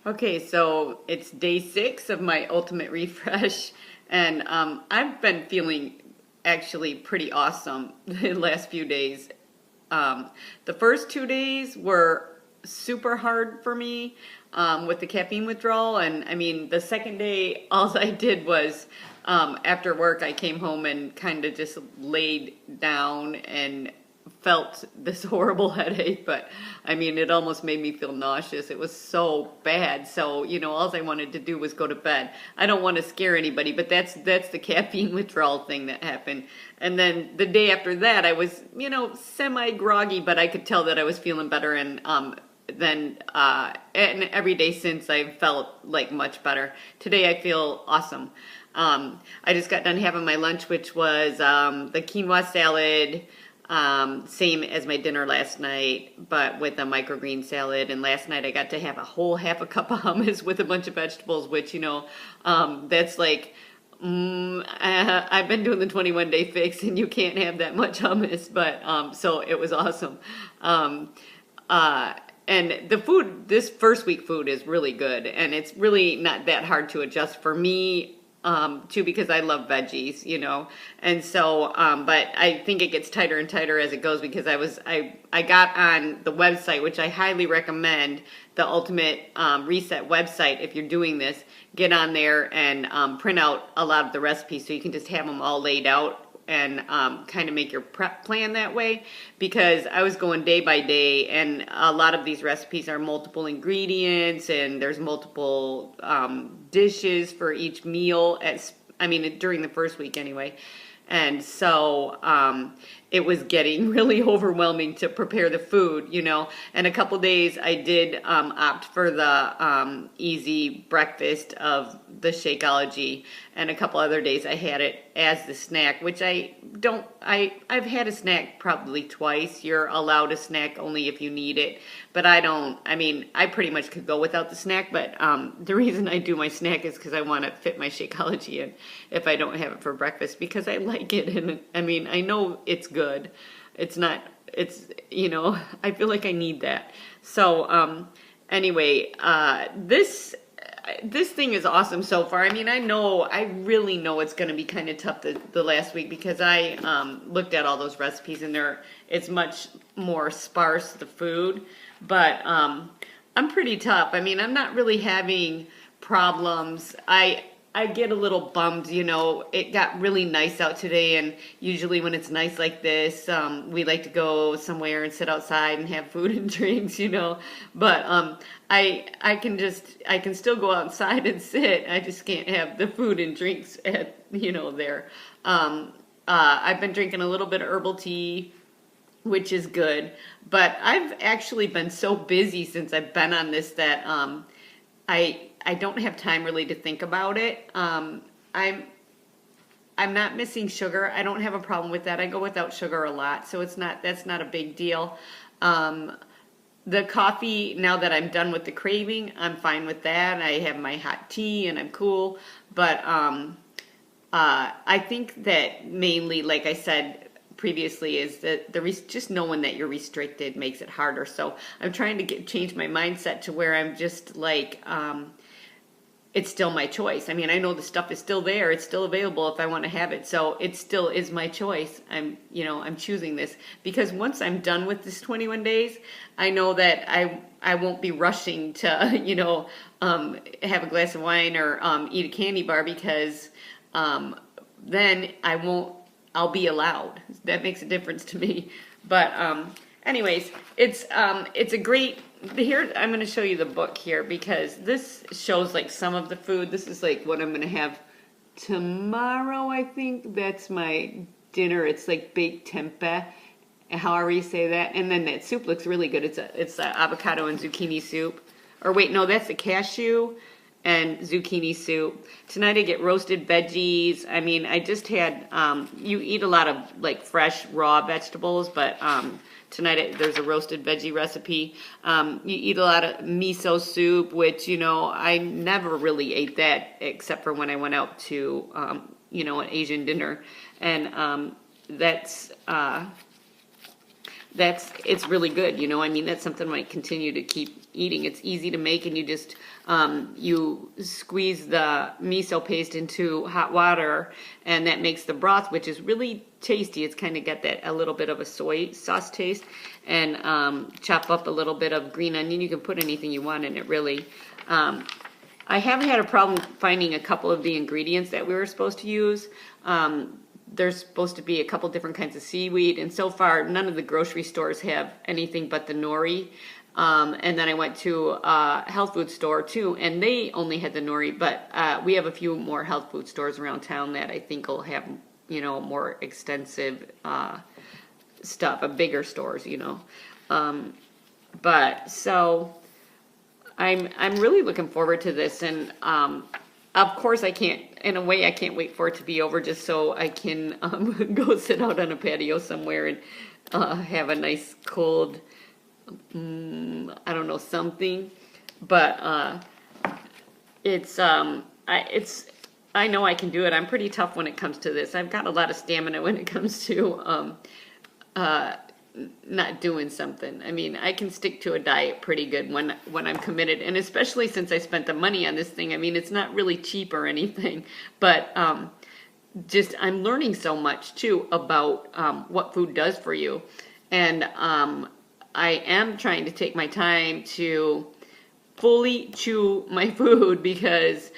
Okay, so it's day 6 of my ultimate refresh, and I've been feeling actually pretty awesome the last few days. The first 2 days were super hard for me with the caffeine withdrawal, and I mean, the second day, all I did was after work, I came home and kind of just laid down and felt this horrible headache, but I mean, it almost made me feel nauseous. It was so bad. So, all I wanted to do was go to bed. I don't want to scare anybody, but that's the caffeine withdrawal thing that happened. And then the day after that, I was, semi groggy, but I could tell that I was feeling better. And then and every day since, I felt like much better. Today, I feel awesome. I just got done having my lunch, which was the quinoa salad. Same as my dinner last night, but with a microgreen salad. And last night I got to have a whole half a cup of hummus with a bunch of vegetables, which, that's like, I've been doing the 21-day fix and you can't have that much hummus, but, so it was awesome. And the food, this first week food is really good, and it's really not that hard to adjust for me, too, because I love veggies, and so, but I think it gets tighter and tighter as it goes, because I got on the website, which I highly recommend, the Ultimate Reset website. If you're doing this, get on there and print out a lot of the recipes so you can just have them all laid out and kind of make your prep plan that way, because I was going day by day, and a lot of these recipes are multiple ingredients, and there's multiple dishes for each meal, during the first week anyway. And so it was getting really overwhelming to prepare the food, And a couple days I did opt for the easy breakfast of the Shakeology, and a couple other days I had it as the snack, which I've had a snack probably twice. You're allowed a snack only if you need it, but I pretty much could go without the snack, but the reason I do my snack is because I want to fit my Shakeology in if I don't have it for breakfast, because I like it, and I know it's good. I feel like I need that. So, anyway, this thing is awesome so far. I really know it's going to be kind of tough the last week, because I looked at all those recipes, and it's much more sparse, the food, but I'm pretty tough. I'm not really having problems. I get a little bummed, it got really nice out today, and usually when it's nice like this, we like to go somewhere and sit outside and have food and drinks, but I can still go outside and sit. I just can't have the food and drinks there. I've been drinking a little bit of herbal tea, which is good, but I've actually been so busy since I've been on this that I don't have time really to think about it. I'm not missing sugar. I don't have a problem with that. I go without sugar a lot, so that's not a big deal. The coffee, now that I'm done with the craving, I'm fine with that. I have my hot tea and I'm cool. But I think that mainly, like I said previously, is that just knowing that you're restricted makes it harder. So I'm trying to change my mindset to where I'm just like, it's still my choice. I know the stuff is still there. It's still available if I want to have it. So it still is my choice. I'm choosing this, because once I'm done with this 21 days, I know that I won't be rushing to, have a glass of wine or eat a candy bar, because then I'll be allowed. That makes a difference to me. But anyways, it's a great. Here, I'm going to show you the book here, because this shows like some of the food. This is like what I'm going to have tomorrow, I think. That's my dinner. It's like baked tempeh, however you say that. And then that soup looks really good. It's a avocado and zucchini soup. Or wait, no, that's a cashew and zucchini soup. Tonight I get roasted veggies. I just had, you eat a lot of like fresh raw vegetables, but tonight there's a roasted veggie recipe. You eat a lot of miso soup, which, I never really ate that except for when I went out to, an Asian dinner. And that's, it's really good. You know, I mean, that's something I might continue to keep eating. It's easy to make, and you just you squeeze the miso paste into hot water, and that makes the broth, which is really tasty. It's kind of got that a little bit of a soy sauce taste, and chop up a little bit of green onion. You can put anything you want in it, really. I have had a problem finding a couple of the ingredients that we were supposed to use. There's supposed to be a couple different kinds of seaweed, and so far none of the grocery stores have anything but the nori. And then I went to a health food store too, and they only had the nori, but we have a few more health food stores around town that I think will have, you know, more extensive stuff, bigger stores, you know. But so I'm really looking forward to this, and of course I can't wait for it to be over just so I can go sit out on a patio somewhere and have a nice cold, I don't know, something. But I know I can do it. I'm pretty tough when it comes to this. I've got a lot of stamina when it comes to not doing something. I mean, I can stick to a diet pretty good when I'm committed, and especially since I spent the money on this thing. I mean, it's not really cheap or anything, but just I'm learning so much too about what food does for you, and I am trying to take my time to fully chew my food, because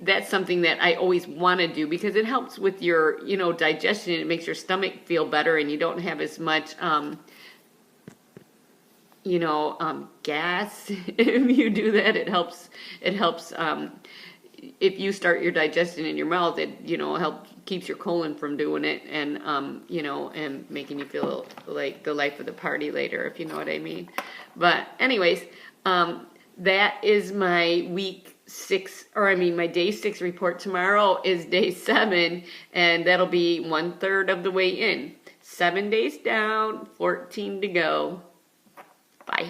that's something that I always want to do, because it helps with your, you know, digestion. It makes your stomach feel better, and you don't have as much, you know, gas. If you do that, it helps. If you start your digestion in your mouth, it, you know, keeps your colon from doing it, and you know, and making you feel like the life of the party later, if you know what I mean. But anyways, that is my my day 6 report. Tomorrow is day 7, and that'll be 1/3 of the way in. 7 days down, 14 to go. Bye.